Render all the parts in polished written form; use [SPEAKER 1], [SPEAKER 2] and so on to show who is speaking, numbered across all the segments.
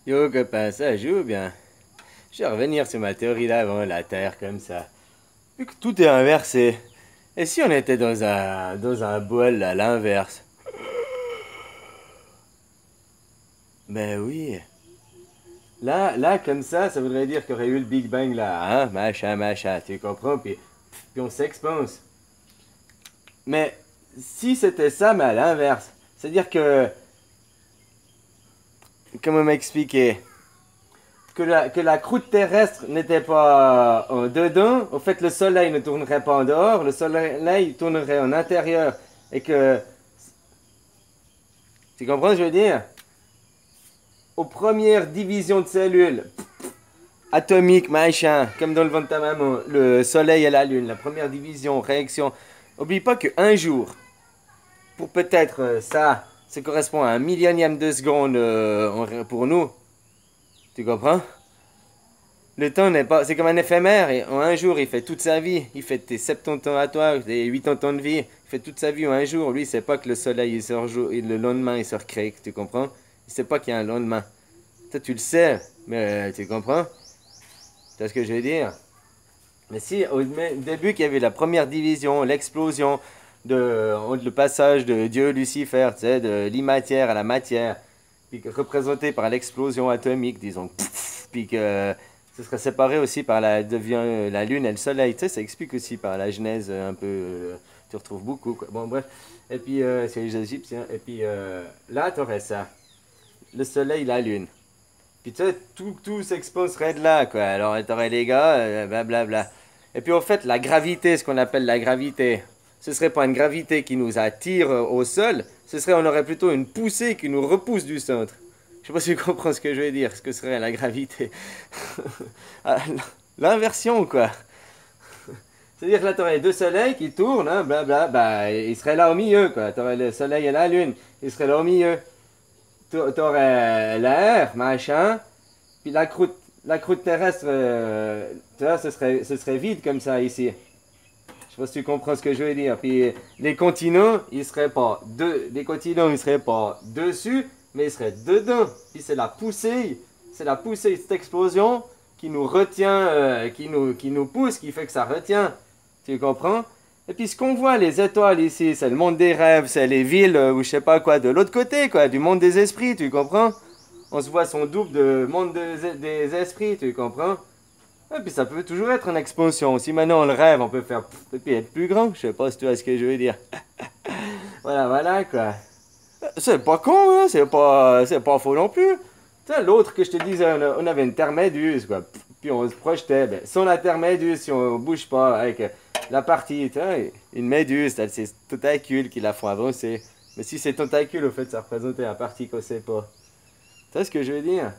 [SPEAKER 1] Yo, copain, ça joue bien. Je vais revenir sur ma théorie d'avant, la Terre comme ça. Vu que tout est inversé. Et si on était dans un bol à l'inverse? Ben oui. Là, comme ça voudrait dire qu'il y aurait eu le Big Bang là, hein? Machin, machin, tu comprends? Puis on s'expanse. Mais si c'était ça, mais à l'inverse, c'est-à-dire que, comment m'expliquer? Que la croûte terrestre n'était pas dedans, au fait le soleil ne tournerait pas en dehors, le soleil tournerait en intérieur. Et que, tu comprends ce que je veux dire? Aux premières divisions de cellules, atomiques, machin, comme dans le ventre de ta maman, le soleil et la lune, la première division, réaction. Oublie pas qu'un jour, pour peut-être ça correspond à un millionième de seconde pour nous. Tu comprends? Le temps n'est pas. C'est comme un éphémère. Et en un jour, il fait toute sa vie. Il fait tes 70 ans à toi, tes 80 ans de vie. Il fait toute sa vie en un jour. Lui, il sait pas que le soleil, il sort le lendemain, il se recrée. Tu comprends? Il sait pas qu'il y a un lendemain. Toi, tu le sais. Mais tu comprends? Tu vois ce que je veux dire? Mais si, au début, qu'il y avait la première division, l'explosion, le passage de Dieu, Lucifer, tu sais, de l'imatière à la matière, puis représenté par l'explosion atomique, disons, puis que ce serait séparé aussi par la Lune et le Soleil. Tu sais, ça explique aussi par la Genèse un peu. Tu retrouves beaucoup, quoi. Bon, bref. Et puis, c'est les Égyptiens. Et puis, là, tu aurais ça. Le Soleil, la Lune. Puis, tu sais, tout s'exposerait de là, quoi. Alors, tu aurais les gars, blablabla. Et puis, en fait, la gravité, ce qu'on appelle la gravité, ce serait pas une gravité qui nous attire au sol, on aurait plutôt une poussée qui nous repousse du centre. Je sais pas si tu comprends ce que je veux dire, ce que serait la gravité. Ah, l'inversion, quoi. C'est-à-dire que là, tu aurais deux soleils qui tournent, hein, blabla, bah, ils seraient là au milieu, quoi. Tu aurais le soleil et la lune, ils seraient là au milieu. Tu aurais l'air, machin, puis la croûte terrestre, tu vois, ce serait vide comme ça ici. Je sais pas si tu comprends ce que je veux dire. Puis les continents, les continents, ils seraient pas dessus, mais ils seraient dedans. Puis c'est la poussée de cette explosion qui nous retient, qui nous pousse, qui fait que ça retient. Tu comprends? Et puis ce qu'on voit, les étoiles ici, c'est le monde des rêves, c'est les villes, ou je sais pas quoi, de l'autre côté, quoi, du monde des esprits, tu comprends? On se voit son double de monde des esprits, tu comprends? Et puis ça peut toujours être une expansion. Si maintenant on le rêve, on peut faire et puis être plus grand. Je sais pas si tu vois ce que je veux dire. Voilà, voilà quoi. C'est pas con, hein? C'est pas faux non plus. Tu sais, l'autre que je te disais, on avait une terre-méduse, quoi. Puis on se projetait. Ben, sans la terre-méduse, si on bouge pas avec la partie, tu sais, une méduse, t'as ses tentacules qui la font avancer. Mais si ces tentacules, au fait, ça représentait la partie qu'on sait pas. Tu vois ce que je veux dire?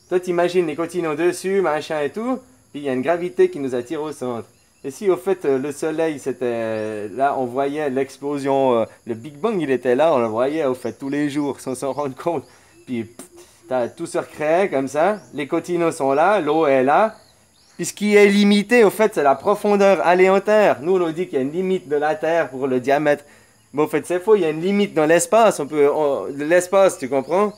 [SPEAKER 1] Toi, t'imagines les continents dessus, machin et tout, puis il y a une gravité qui nous attire au centre. Et si au fait le soleil c'était là, on voyait l'explosion, le Big Bang il était là, on le voyait au fait tous les jours sans s'en rendre compte. Puis tout se recréait comme ça, les continents sont là, l'eau est là. Puis ce qui est limité au fait c'est la profondeur aléatoire. Nous on dit qu'il y a une limite de la Terre pour le diamètre. Mais au fait c'est faux, il y a une limite dans l'espace, de l'espace, tu comprends?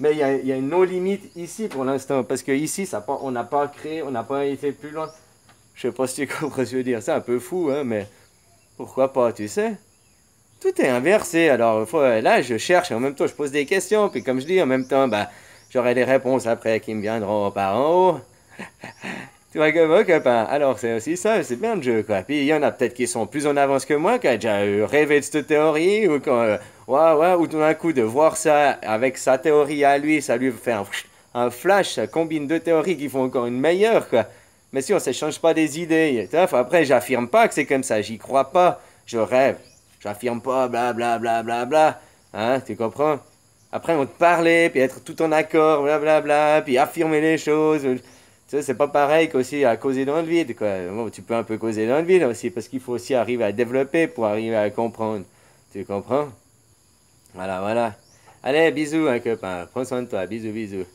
[SPEAKER 1] Mais il y a une non-limite ici pour l'instant, parce que ici, on n'a pas créé, on n'a pas été plus loin. Je sais pas si tu comprends ce que je veux dire, c'est un peu fou, hein, mais pourquoi pas, tu sais? Tout est inversé, alors là, je cherche, et en même temps, je pose des questions, puis comme je dis, en même temps, bah, j'aurai des réponses après qui me viendront par en haut. Tu vois que moi, copain, alors c'est aussi ça, c'est bien le jeu, quoi. Puis il y en a peut-être qui sont plus en avance que moi, qui ont déjà rêvé de cette théorie, ou ou tout d'un coup de voir ça avec sa théorie à lui, ça lui fait un flash, ça combine deux théories qui font encore une meilleure, quoi. Mais si on ne s'échange pas des idées, tu vois, après j'affirme pas que c'est comme ça, j'y crois pas, je rêve, j'affirme pas, bla bla bla bla bla, hein, tu comprends? Après on te parlait, puis être tout en accord, bla bla bla, puis affirmer les choses. Tu sais, c'est pas pareil qu'aussi à causer dans le vide, quoi. Bon, tu peux un peu causer dans le vide aussi, parce qu'il faut aussi arriver à développer pour arriver à comprendre. Tu comprends? Voilà, voilà. Allez, bisous, hein, copain. Prends soin de toi. Bisous, bisous.